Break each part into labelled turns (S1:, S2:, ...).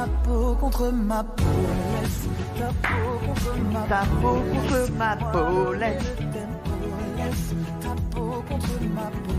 S1: Ta peau contre ma peau, laisse ta peau contre ma peau.
S2: Ta peau contre ma peau, laisse.
S1: Ta peau contre ma peau.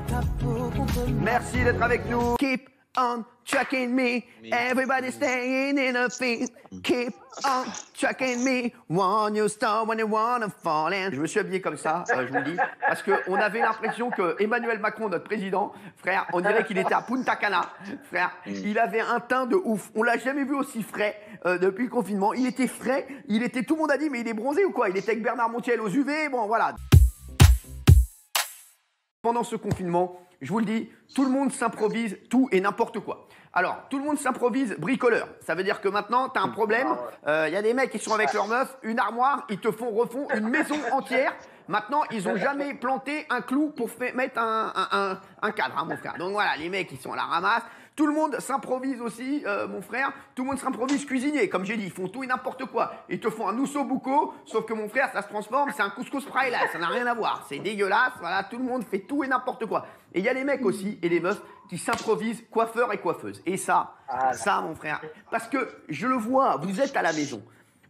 S1: Ta peau contre ma peau.
S2: Merci d'être avec nous. Keep on tracking me. Everybody staying in a feed. Keep on tracking me. When you start, when you wanna fall in. Je me suis habillé comme ça, je vous le dis, parce qu'on avait l'impression que Emmanuel Macron, notre président, frère, on dirait qu'il était à Punta Cana. Frère, il avait un teint de ouf. On l'a jamais vu aussi frais depuis le confinement. Il était frais. Tout le monde a dit, mais il est bronzé ou quoi? Il était avec Bernard Montiel aux UV. Bon, voilà. Pendant ce confinement, je vous le dis, tout le monde s'improvise tout et n'importe quoi. Alors, tout le monde s'improvise bricoleur. Ça veut dire que maintenant, tu as un problème. Y a des mecs qui sont avec leur meuf, une armoire, ils te refont une maison entière. Maintenant, ils ont jamais planté un clou pour mettre un cadre, hein, mon frère. Donc voilà, les mecs, ils sont à la ramasse. Tout le monde s'improvise aussi, mon frère. Tout le monde s'improvise cuisinier. Comme j'ai dit, ils font tout et n'importe quoi. Ils te font un osso bucco, sauf que mon frère, ça se transforme, c'est un couscous fry là. Ça n'a rien à voir. C'est dégueulasse. Voilà, tout le monde fait tout et n'importe quoi. Et il y a les mecs aussi et les meufs qui s'improvisent coiffeurs et coiffeuses. Et ça, mon frère, parce que je le vois, vous êtes à la maison.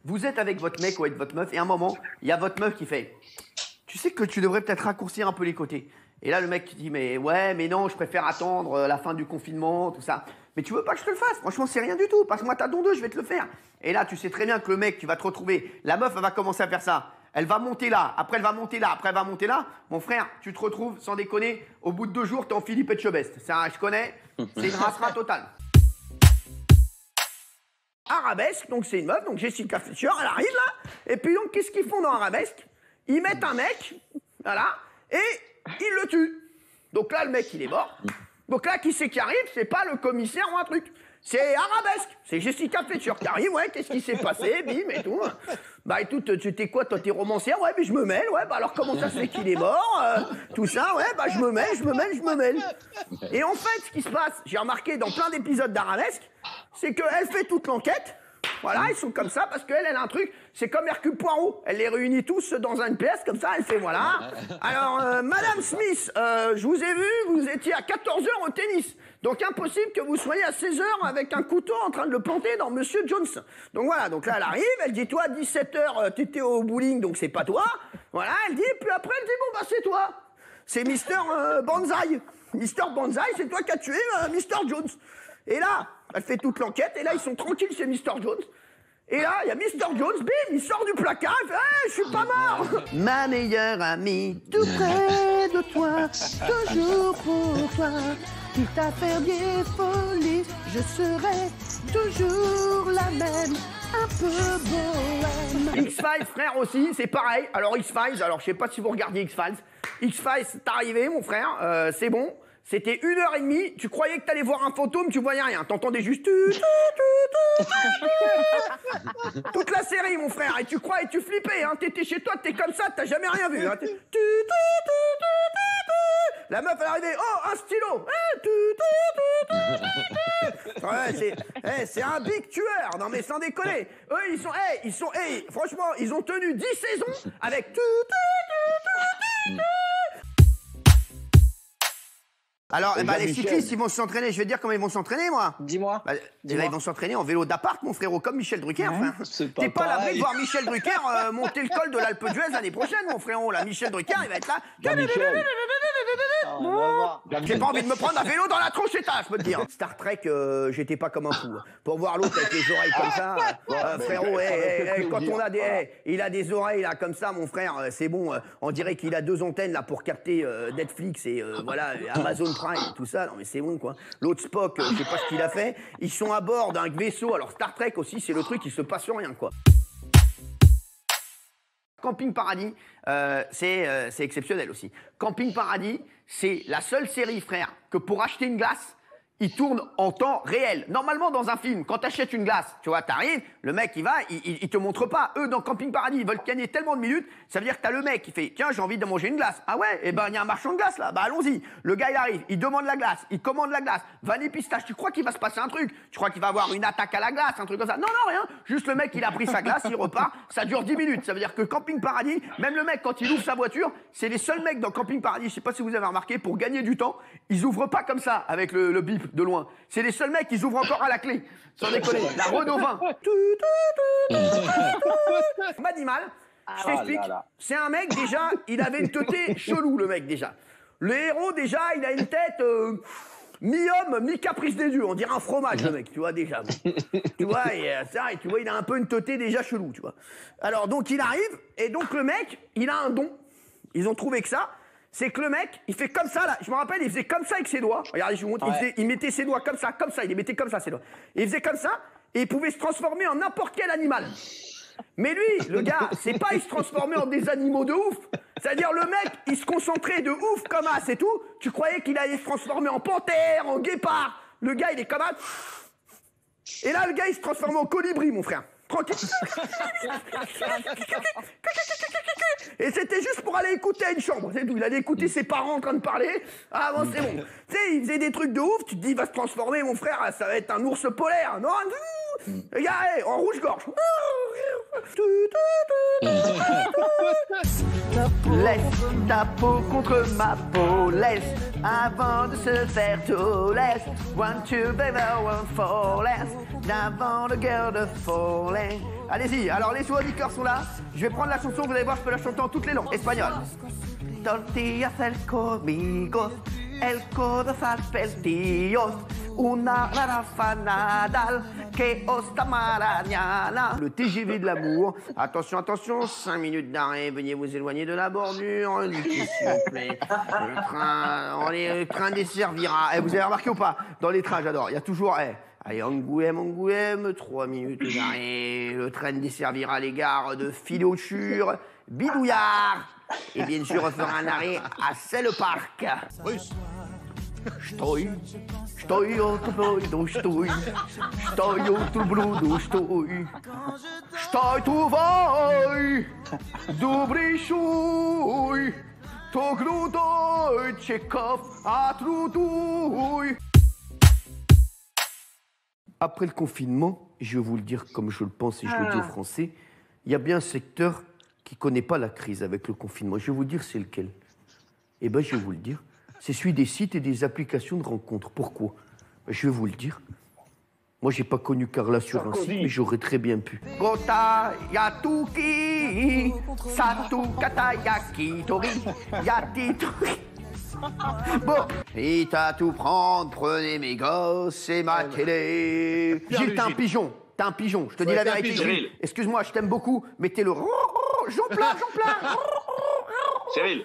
S2: Vous êtes avec votre mec ou avec votre meuf et à un moment, il y a votre meuf qui fait « Tu sais que tu devrais peut-être raccourcir un peu les côtés. » Et là, le mec qui dit, mais ouais, mais non, je préfère attendre la fin du confinement, tout ça. Mais tu veux pas que je te le fasse? Franchement, c'est rien du tout. Passe-moi ta tondeuse, je vais te le faire. Et là, tu sais très bien que le mec, tu vas te retrouver. La meuf, elle va commencer à faire ça. Elle va monter là, après elle va monter là, après elle va monter là. Mon frère, tu te retrouves, sans déconner, au bout de 2 jours, t'es en Philippe Etchebest. Ça, je connais, c'est une race totale. Arabesque, donc c'est une meuf, donc Jessica Fletcher, elle arrive là. Et puis donc, qu'est-ce qu'ils font dans Arabesque? Ils mettent un mec, voilà, et il le tue. Donc là, le mec, il est mort. Donc là, qui c'est qui arrive? C'est pas le commissaire ou un truc. C'est Arabesque. C'est Jessica Fletcher qui arrive. Ouais, qu'est-ce qui s'est passé? Bim et tout. Bah écoute, tu t'es quoi? Toi, t'es romancière? Ouais, mais je me mêle. Ouais, bah alors comment ça se fait qu'il est mort? Tout ça, ouais, bah je me mêle. Et en fait, ce qui se passe, j'ai remarqué dans plein d'épisodes d'Arabesque, c'est qu'elle fait toute l'enquête. Voilà, ils sont comme ça parce qu'elle, elle a un truc, c'est comme Hercule Poirot. Elle les réunit tous dans une pièce, comme ça, elle fait voilà. Alors, Madame Smith, je vous ai vu, vous étiez à 14h au tennis. Donc, impossible que vous soyez à 16h avec un couteau en train de le planter dans Monsieur Jones. Donc voilà, donc là, elle arrive, elle dit, toi, à 17h, t'étais au bowling, donc c'est pas toi. Voilà, elle dit, puis après, elle dit, bon, bah, c'est toi. C'est Mister Banzai. Mister Banzai, c'est toi qui as tué Mister Jones. Et là, elle fait toute l'enquête, et là, ils sont tranquilles chez Mr. Jones. Et là, il y a Mr. Jones, bim, il sort du placard, il fait hey, « je suis pas mort !» Ma meilleure amie, tout près de toi, toujours pour toi. Quitte à faire des folies, je serai toujours la même, un peu bohème. X-Files, frère, aussi, c'est pareil. Alors, X-Files, alors je sais pas si vous regardez X-Files. X-Files, c'est arrivé, mon frère, c'est bon. C'était 1h30, tu croyais que t'allais voir un fantôme, tu voyais rien. T'entendais juste... Toute la série, mon frère. Et tu crois, et tu flippais, hein. T'étais chez toi, t'es comme ça, t'as jamais rien vu. Hein. La meuf, elle arrivait, oh, un stylo. Ouais, c'est un big tueur. Non, mais sans déconner. Eux, franchement, ils ont tenu 10 saisons avec... Alors, les cyclistes, ils vont s'entraîner. Je vais te dire comment ils vont s'entraîner, moi.
S3: Dis-moi.
S2: Là, ils vont s'entraîner en vélo d'appart, mon frérot, comme Michel Drucker. T'es pas à l'abri de voir Michel Drucker monter le col de l'Alpe d'Huez l'année prochaine, mon frérot. Là, Michel Drucker, il va être là. J'ai pas envie de me prendre un vélo dans la tronche état, je peux te dire. Star Trek, j'étais pas comme un fou. Pour voir l'autre avec les oreilles comme ça, frérot, quand on a il a des oreilles là comme ça, mon frère, c'est bon. On dirait qu'il a 2 antennes là pour capter Netflix et voilà Amazon Prime et tout ça. Non mais c'est bon quoi. L'autre Spock, je sais pas ce qu'il a fait. Ils sont à bord d'un vaisseau. Alors Star Trek aussi, c'est le truc, il se passe rien quoi. Camping Paradis, c'est exceptionnel aussi. Camping Paradis, c'est la seule série, frère, que pour acheter une glace, il tourne en temps réel. Normalement, dans un film, quand tu achètes une glace, tu vois, t'arrives, le mec, il va, il te montre pas. Eux, dans Camping Paradis, ils veulent gagner tellement de minutes, ça veut dire que t'as le mec qui fait, tiens, j'ai envie de manger une glace. Ah ouais, eh ben, il y a un marchand de glace là, bah allons-y. Le gars, il arrive, il demande la glace, il commande la glace, vanille pistache, tu crois qu'il va se passer un truc? Tu crois qu'il va avoir une attaque à la glace, un truc comme ça? Non, non, rien. Juste le mec, il a pris sa glace, il repart, ça dure 10 minutes. Ça veut dire que Camping Paradis, même le mec, quand il ouvre sa voiture, c'est les seuls mecs dans Camping Paradis, je sais pas si vous avez remarqué, pour gagner du temps, ils ouvrent pas comme ça, avec le bip. Jeep de loin. C'est les seuls mecs qui ouvrent encore à la clé. Sans déconner. La Renault 20. Manimal, je t'explique. C'est un mec déjà, il avait une teuté chelou le mec déjà. Le héros déjà, il a une tête mi-homme, mi-caprice des dieux. On dirait un fromage le mec, tu vois déjà. Tu vois, et tu vois, il a un peu une teuté déjà chelou, tu vois. Alors donc il arrive, et donc le mec, il a un don. Ils ont trouvé que ça. C'est que le mec, il fait comme ça, là. Je me rappelle, il faisait comme ça avec ses doigts. Regardez, je vous montre. Il mettait ses doigts comme ça. Il les mettait comme ça, ses doigts. Et il faisait comme ça, et il pouvait se transformer en n'importe quel animal. Mais lui, le gars, c'est pas il se transformait en des animaux de ouf. C'est-à-dire, le mec, il se concentrait de ouf comme as et tout. Tu croyais qu'il allait se transformer en panthère, en guépard. Le gars, il est comme as. Et là, le gars, il se transforme en colibri, mon frère. Tranquille. Et c'était juste pour aller écouter à une chambre, c'est tout. Il allait écouter ses parents en train de parler. Ah bon, c'est bon. Tu sais, il faisait des trucs de ouf. Tu te dis, il va se transformer, mon frère, ça va être un ours polaire. Non, regarde, en rouge-gorge. Laisse ta peau contre ma peau, laisse avant de se faire tout, laisse one, two, baby, one, four, laisse avant le girl de falling. Allez-y, alors les auditeurs sont là, je vais prendre la chanson, vous allez voir, je peux la chanter en toutes les langues. Espagnol. Tortillas el conmigo, el codo salpeltillos, una rafa nadal, que osta mañana. Le TGV de l'amour. Attention, attention, 5 minutes d'arrêt, veuillez vous éloigner de la bordure. S'il vous plaît. Le train desservira. Vous avez remarqué ou pas? Dans les trains, j'adore. Il y a toujours. Allez, Angoulême, 3 minutes d'arrêt. Le train desservira les gares de Filoture, Bidouillard. Et bien sûr, on fera un arrêt à Selle-Parc. Russe. Stoi outro bludo, stoi outro bludo, stoi tu vai, dobry szuj, to grudoj, ciekaw, a truduj. Après le confinement, je vais vous le dire comme je le pense et je le dis aux Français, il y a bien un secteur qui ne connaît pas la crise avec le confinement. Je vais vous dire c'est lequel. Eh bien, je vais vous le dire. C'est celui des sites et des applications de rencontres. Pourquoi? Je vais vous le dire. Moi, j'ai pas connu Carla sur un site, mais j'aurais très bien pu. Gota yatuki, satu katayaki tori, yatitori. Bon, et à tout prendre, prenez mes gosses et ma télé. Gilles, t'es un pigeon. T'es un pigeon. Je te dis la vérité, Gilles. Excuse-moi, je t'aime beaucoup. Mettez-le. Jean plat.
S3: Cyril.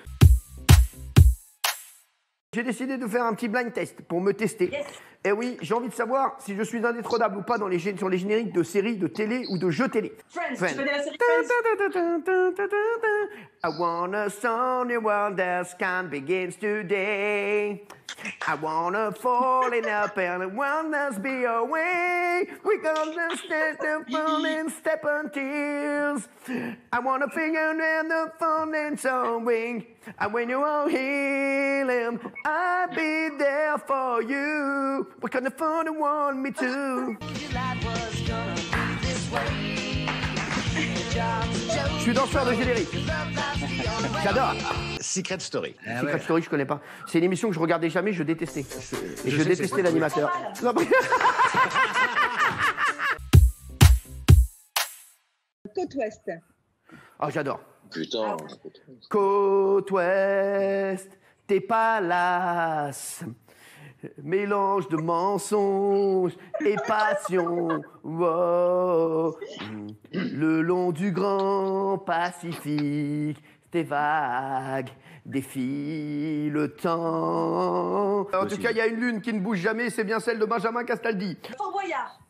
S2: J'ai décidé de faire un petit blind test pour me tester. Yes. Et oui, j'ai envie de savoir si je suis indétrônable ou pas sur les génériques de séries, de télé ou de jeux télé.
S4: Friends. Tu connais la série Friends?
S2: I wanna sunny world that can begins today. I wanna fall in up and the world must be away. We gonna step the phone and step on tears. I wanna finger in the phone and sewing. And when you are healing, I'll be there for you. What kind of fun you want me to? Je suis danseur de générique. J'adore.
S3: Secret Story.
S2: Secret Story, je connais pas. C'est une émission que je regardais jamais, je détestais. Et je détestais l'animateur.
S4: Côte Ouest.
S2: Ah, j'adore.
S3: Putain.
S2: Côte Ouest, tes palaces. Mélange de mensonges et passion, wow. Le long du grand Pacifique, tes vagues défient le temps. En tout cas, il y a une lune qui ne bouge jamais, c'est bien celle de Benjamin Castaldi.
S4: Fort Boyard.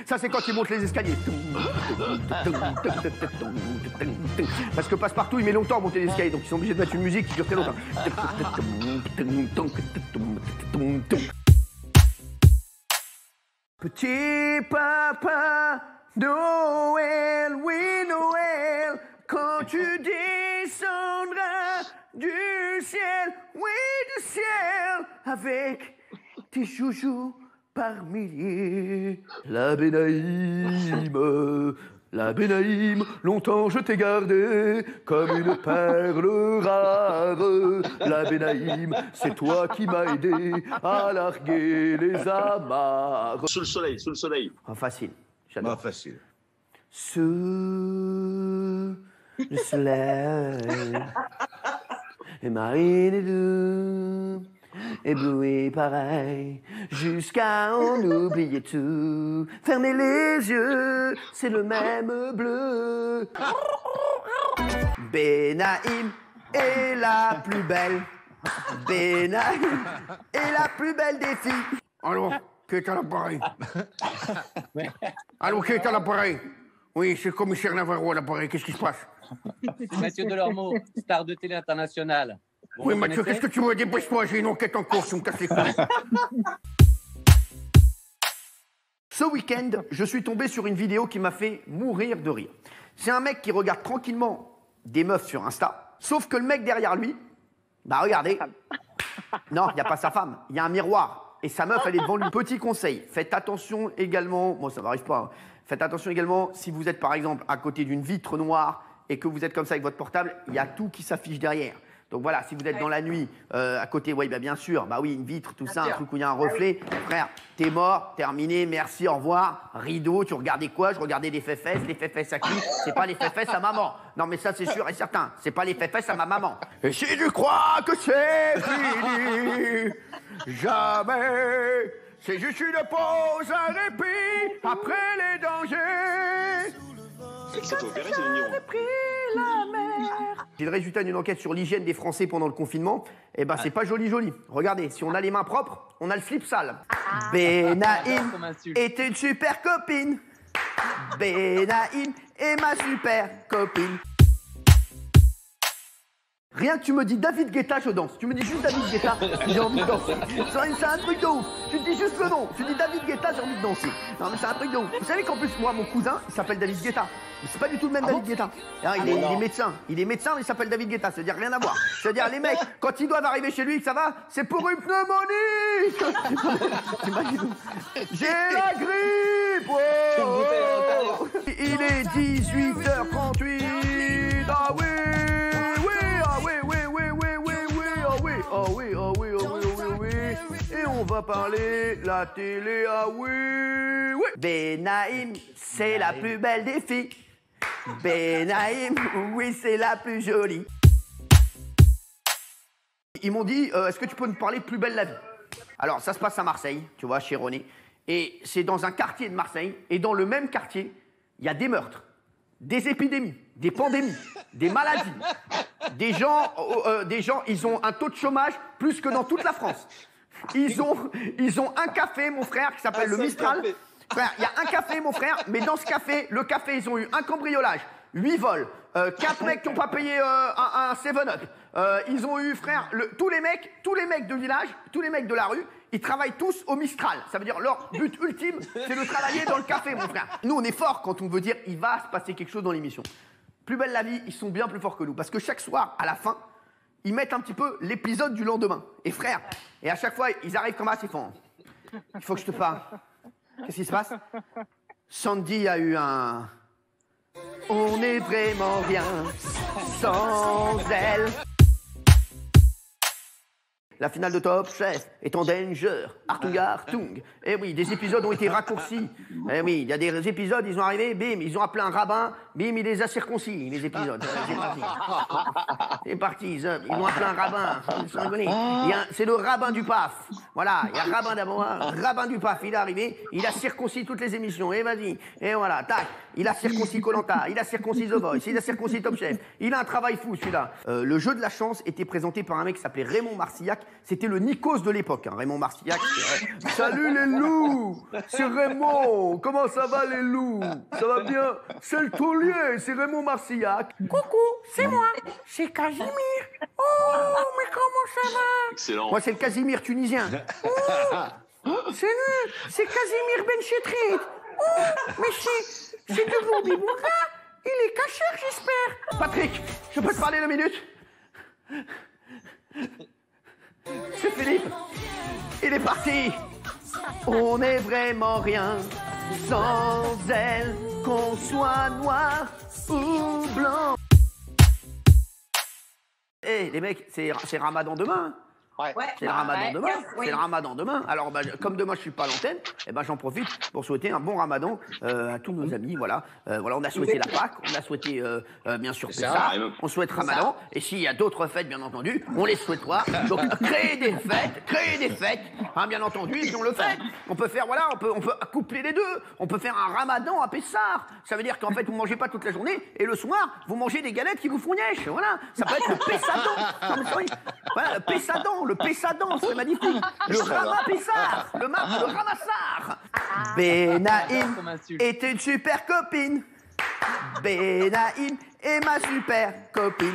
S2: Ça, c'est quand il monte les escaliers. Parce que Passepartout, il met longtemps à monter les escaliers, donc ils sont obligés de mettre une musique qui dure très longtemps. Petit papa, Noël, oui Noël, quand tu descendras du ciel, oui du ciel, avec tes joujoux par milliers. La Benaïm, longtemps je t'ai gardé comme une perle rare. La Benaïm, c'est toi qui m'as aidé à larguer les amarres.
S3: Sous le soleil.
S2: Ah, facile, j'adore.
S5: facile.
S2: Sous le soleil, et marine est doux, ébloui pareil, jusqu'à en oublier tout. Fermez les yeux, c'est le même bleu. Benaïm est la plus belle. Benaïm est la plus belle des filles. Allô, qui est à l'appareil? Allô, qui est à l'appareil? Oui, c'est le commissaire Navarro à l'appareil. Qu'est-ce qui se passe?
S6: Mathieu Delormeau, star de télé internationale. Vous
S2: Oui, Mathieu,
S6: reconnaissez?
S2: qu'est-ce que tu veux? Dépêche-toi, j'ai une enquête en cours, tu me casses les couilles. Ce week-end, je suis tombé sur une vidéo qui m'a fait mourir de rire. C'est un mec qui regarde tranquillement des meufs sur Insta, sauf que le mec derrière lui, bah regardez, non, il n'y a pas sa femme, il y a un miroir, et sa meuf, elle est devant lui. Petit conseil, faites attention également, moi ça m'arrive pas, hein. Faites attention également, si vous êtes par exemple à côté d'une vitre noire et que vous êtes comme ça avec votre portable, il y a tout qui s'affiche derrière. Donc voilà, si vous êtes dans la nuit, à côté, oui, bah bien sûr, bah oui, une vitre, tout ça, un truc où il y a un reflet. Frère, t'es mort, terminé, merci, au revoir. Rideau, tu regardais quoi? Je regardais les fesses à qui? C'est pas les fesses à maman. Non mais ça c'est sûr et certain, c'est pas les fesses à ma maman. Et si tu crois que c'est fini, jamais, c'est juste une pause, un répit, après les dangers.
S3: C'est opéré, c'est mignon.
S2: C'est le résultat d'une enquête sur l'hygiène des Français pendant le confinement. Eh ben, c'est pas joli. Regardez, si on a les mains propres, on a le slip sale. Benaïm
S6: Comme insulte.
S2: est une super copine. Benaïm est ma super copine. Rien que tu me dis David Guetta, je danse. Tu me dis juste David Guetta, j'ai envie de danser. C'est un truc de ouf. Tu te dis juste le nom. Tu dis David Guetta, j'ai envie de danser. Non mais c'est un truc de ouf. Vous savez qu'en plus, moi, mon cousin, il s'appelle David Guetta. Mais c'est pas du tout le même David Guetta. Ah, il est médecin. Il est médecin, mais il s'appelle David Guetta. C'est-à-dire rien à voir. C'est-à-dire les mecs, quand ils doivent arriver chez lui, ça va, c'est pour une pneumonie. T'imagines? J'ai la grippe. Oh. Il est 18h38. Ah oui. Et on va parler la télé, ah oui. Benaïm, c'est la plus belle des filles. Benaïm, oui, c'est la plus jolie. Ils m'ont dit, est-ce que tu peux nous parler de Plus belle la vie? Alors, ça se passe à Marseille, tu vois, chez René. Et c'est dans un quartier de Marseille. Et dans le même quartier, il y a des meurtres, des épidémies, des pandémies, des maladies. Des gens, ils ont un taux de chômage plus que dans toute la France. Ils ont un café, mon frère, qui s'appelle le Mistral. Frère, il y a un café, mon frère, mais dans ce café, ils ont eu un cambriolage, 8 vols, 4 mecs qui n'ont pas payé un 7-Up. Ils ont eu, frère, tous les mecs de village, tous les mecs de la rue, ils travaillent tous au Mistral. Ça veut dire leur but ultime, c'est de travailler dans le café, mon frère. Nous, on est forts quand on veut dire il va se passer quelque chose dans l'émission. Plus belle la vie, ils sont bien plus forts que nous. Parce que chaque soir, à la fin, ils mettent un petit peu l'épisode du lendemain. Et frère, et à chaque fois, ils arrivent comme ça, ils font « Il faut que je te parle. » Qu'est-ce qui se passe? Sandy a eu un... On n'est vraiment rien sans elle. La finale de Top Chef est en danger. Artung, Artung. Eh oui, des épisodes ont été raccourcis. Eh oui, il y a des épisodes, ils sont arrivés, bim, ils ont appelé un rabbin, bim, il les a circoncis, les épisodes. C'est parti. C'est parti, ils ont appelé un rabbin. C'est le rabbin du PAF. Voilà, il y a rabbin d'abord, rabbin du PAF, il est arrivé, il a circoncis toutes les émissions. Et vas-y, et voilà, tac. Il a circoncis Koh-Lanta, il a circoncis The Voice, il a circoncis Top Chef. Il a un travail fou, celui-là. Le jeu de la chance était présenté par un mec qui s'appelait Raymond Marcillac. C'était le Nikos de l'époque, hein. Raymond Marcillac. Salut les loups, c'est Raymond. Comment ça va les loups? Ça va bien? C'est le taulier, c'est Raymond Marcillac. Coucou, c'est moi, c'est Casimir. Oh, mais comment ça va?
S3: Excellent.
S2: Moi, c'est le Casimir tunisien. Oh, c'est Casimir Benchetrit. Oh, mais c'est de vous, Bibouka. Il est cacheur, j'espère. Patrick, je peux te parler 2 minutes? C'est Philippe. il est parti. On n'est vraiment rien sans elle, qu'on soit noir ou blanc. Eh les mecs, c'est Ramadan demain.
S5: Ouais.
S2: C'est le Ramadan demain.
S4: Oui.
S2: C'est le Ramadan demain. Alors, comme demain je suis pas à l'antenne, j'en profite pour souhaiter un bon Ramadan à tous nos amis. Voilà, on a souhaité la Pâque, on a souhaité bien sûr
S6: C'est ça.
S2: Pessah, on souhaite Ramadan. Et s'il y a d'autres fêtes, bien entendu, on les souhaitera. Donc créer des fêtes, hein, bien entendu, et puis on le fait. On peut faire, voilà, on peut coupler les deux. On peut faire un Ramadan à Pessah. Ça veut dire qu'en fait vous mangez pas toute la journée et le soir vous mangez des galettes qui vous font nièche. Voilà, ça peut être le Pessadan. Voilà, le Pessadan, c'est magnifique. Le Rama-Pessar, le Ramassar. Benaïm
S6: Comme insulte.
S2: était une super copine. Benaïm est ma super copine.